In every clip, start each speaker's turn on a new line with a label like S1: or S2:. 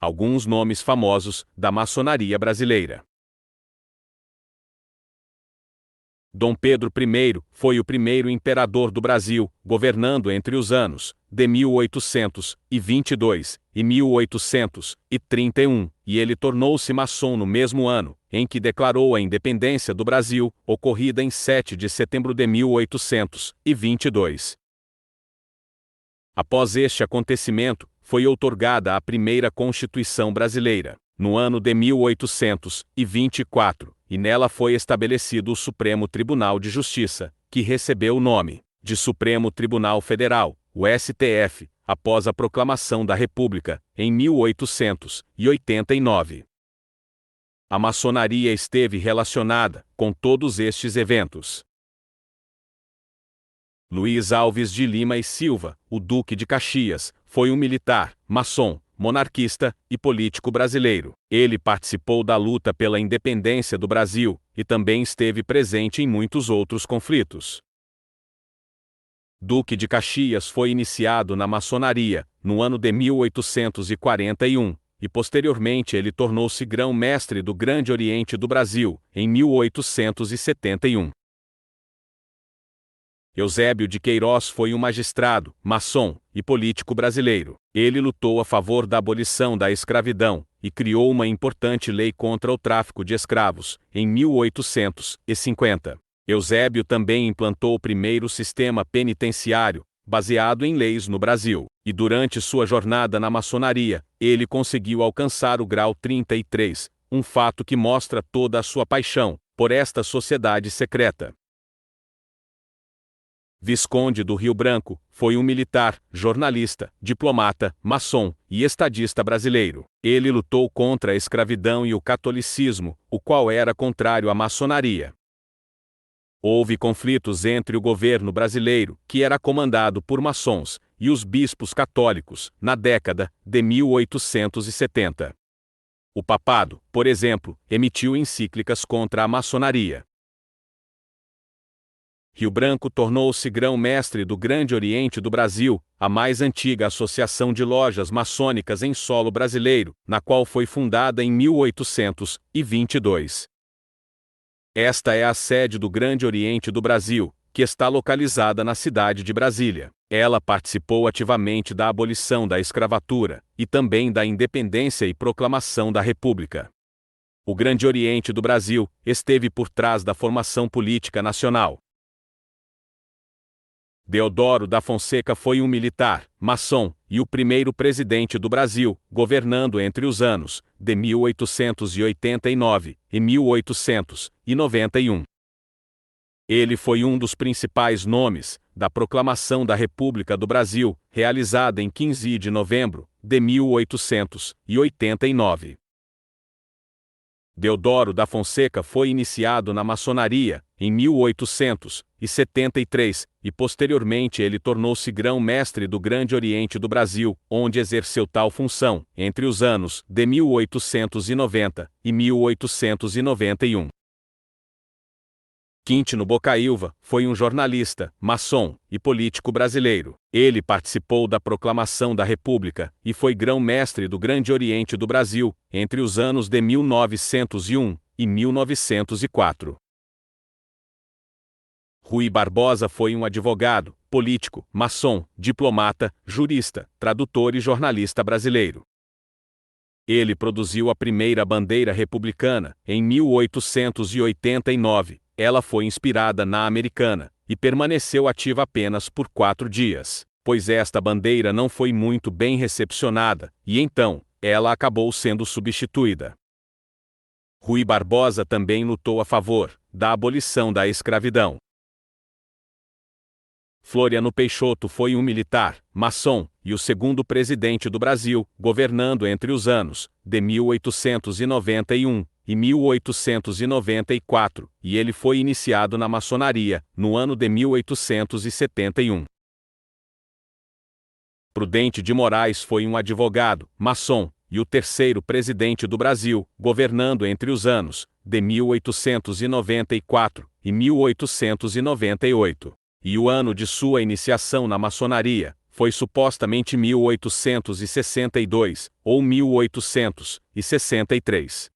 S1: Alguns nomes famosos da maçonaria brasileira. Dom Pedro I foi o primeiro imperador do Brasil, governando entre os anos de 1822 e 1831, e ele tornou-se maçom no mesmo ano em que declarou a independência do Brasil, ocorrida em 7 de setembro de 1822. Após este acontecimento, foi outorgada a primeira Constituição brasileira, no ano de 1824, e nela foi estabelecido o Supremo Tribunal de Justiça, que recebeu o nome de Supremo Tribunal Federal, o STF, após a proclamação da República, em 1889. A maçonaria esteve relacionada com todos estes eventos. Luiz Alves de Lima e Silva, o Duque de Caxias, foi um militar, maçom, monarquista e político brasileiro. Ele participou da luta pela independência do Brasil e também esteve presente em muitos outros conflitos. Duque de Caxias foi iniciado na maçonaria no ano de 1841 e posteriormente ele tornou-se grão-mestre do Grande Oriente do Brasil em 1871. Eusébio de Queiroz foi um magistrado, maçom e político brasileiro. Ele lutou a favor da abolição da escravidão e criou uma importante lei contra o tráfico de escravos, em 1850. Eusébio também implantou o primeiro sistema penitenciário, baseado em leis no Brasil, e durante sua jornada na maçonaria, ele conseguiu alcançar o grau 33, um fato que mostra toda a sua paixão por esta sociedade secreta. Visconde do Rio Branco, foi um militar, jornalista, diplomata, maçom e estadista brasileiro. Ele lutou contra a escravidão e o catolicismo, o qual era contrário à maçonaria. Houve conflitos entre o governo brasileiro, que era comandado por maçons, e os bispos católicos, na década de 1870. O papado, por exemplo, emitiu encíclicas contra a maçonaria. Rio Branco tornou-se grão-mestre do Grande Oriente do Brasil, a mais antiga associação de lojas maçônicas em solo brasileiro, na qual foi fundada em 1822. Esta é a sede do Grande Oriente do Brasil, que está localizada na cidade de Brasília. Ela participou ativamente da abolição da escravatura e também da independência e proclamação da República. O Grande Oriente do Brasil esteve por trás da formação política nacional. Deodoro da Fonseca foi um militar, maçom, e o primeiro presidente do Brasil, governando entre os anos de 1889 e 1891. Ele foi um dos principais nomes da Proclamação da República do Brasil, realizada em 15 de novembro de 1889. Deodoro da Fonseca foi iniciado na maçonaria em 1873 e posteriormente ele tornou-se grão-mestre do Grande Oriente do Brasil, onde exerceu tal função entre os anos de 1890 e 1891. Quintino Bocaiúva foi um jornalista, maçom e político brasileiro. Ele participou da proclamação da República e foi grão-mestre do Grande Oriente do Brasil entre os anos de 1901 e 1904. Rui Barbosa foi um advogado, político, maçom, diplomata, jurista, tradutor e jornalista brasileiro. Ele produziu a primeira bandeira republicana em 1889. Ela foi inspirada na americana, e permaneceu ativa apenas por 4 dias, pois esta bandeira não foi muito bem recepcionada, e então, ela acabou sendo substituída. Rui Barbosa também lutou a favor da abolição da escravidão. Floriano Peixoto foi um militar, maçom, e o segundo presidente do Brasil, governando entre os anos de 1891 e 1894, e ele foi iniciado na maçonaria no ano de 1871. Prudente de Moraes foi um advogado, maçom, e o terceiro presidente do Brasil, governando entre os anos de 1894 e 1898. E o ano de sua iniciação na maçonaria foi supostamente 1862 ou 1863.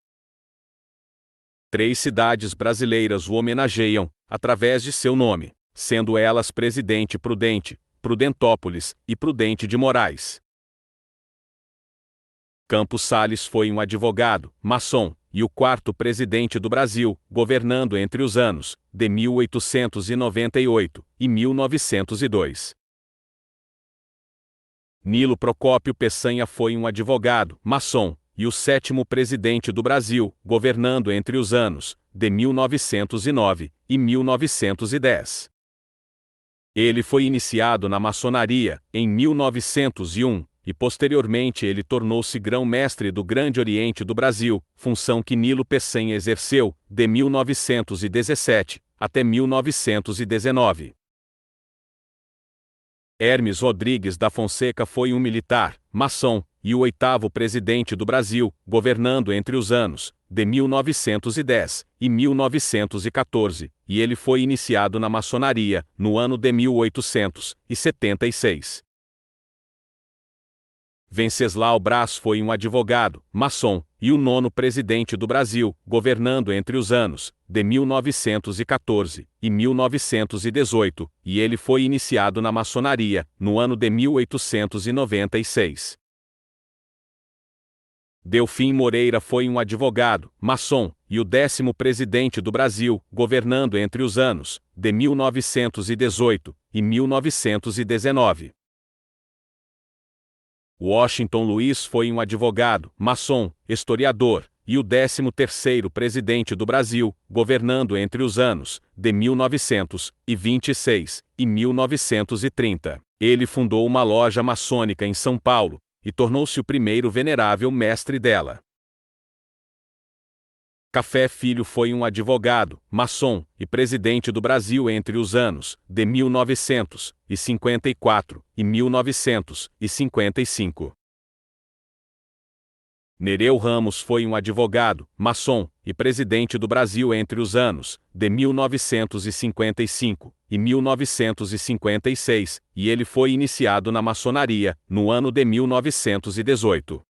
S1: 3 cidades brasileiras o homenageiam, através de seu nome, sendo elas Presidente Prudente, Prudentópolis e Prudente de Moraes. Campos Sales foi um advogado, maçom, e o 4º presidente do Brasil, governando entre os anos de 1898 e 1902. Nilo Procópio Peçanha foi um advogado, maçom, e o 7º presidente do Brasil, governando entre os anos de 1909 e 1910. Ele foi iniciado na maçonaria em 1901, e posteriormente ele tornou-se grão-mestre do Grande Oriente do Brasil, função que Nilo Peçanha exerceu de 1917 até 1919. Hermes Rodrigues da Fonseca foi um militar, maçom, e o 8º presidente do Brasil, governando entre os anos de 1910 e 1914, e ele foi iniciado na maçonaria no ano de 1876. Venceslau Braz foi um advogado, maçom, e o 9º presidente do Brasil, governando entre os anos de 1914 e 1918, e ele foi iniciado na maçonaria no ano de 1896. Delfim Moreira foi um advogado, maçom, e o 10º presidente do Brasil, governando entre os anos de 1918 e 1919. Washington Luiz foi um advogado, maçom, historiador, e o 13º presidente do Brasil, governando entre os anos de 1926 e 1930. Ele fundou uma loja maçônica em São Paulo, e tornou-se o primeiro venerável mestre dela. Café Filho foi um advogado, maçom, e presidente do Brasil entre os anos de 1954 e 1955. Nereu Ramos foi um advogado, maçom, e presidente do Brasil entre os anos de 1955 e 1956, e ele foi iniciado na maçonaria no ano de 1918.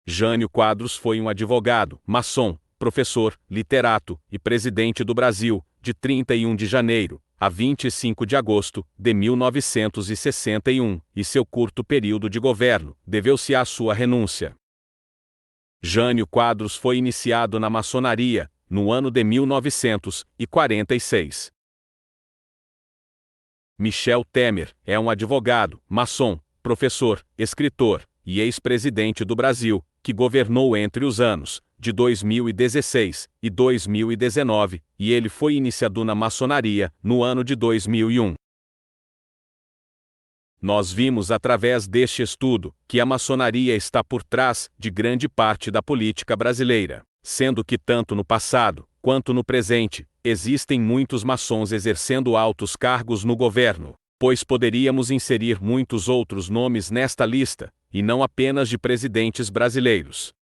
S1: Jânio Quadros foi um advogado, maçom, professor, literato e presidente do Brasil, de 31 de janeiro a 25 de agosto de 1961, e seu curto período de governo deveu-se à sua renúncia. Jânio Quadros foi iniciado na maçonaria no ano de 1946. Michel Temer é um advogado, maçom, professor, escritor e ex-presidente do Brasil, que governou entre os anos de 2016 e 2019, e ele foi iniciado na maçonaria no ano de 2001. Nós vimos através deste estudo que a maçonaria está por trás de grande parte da política brasileira, sendo que tanto no passado quanto no presente existem muitos maçons exercendo altos cargos no governo, pois poderíamos inserir muitos outros nomes nesta lista, e não apenas de presidentes brasileiros.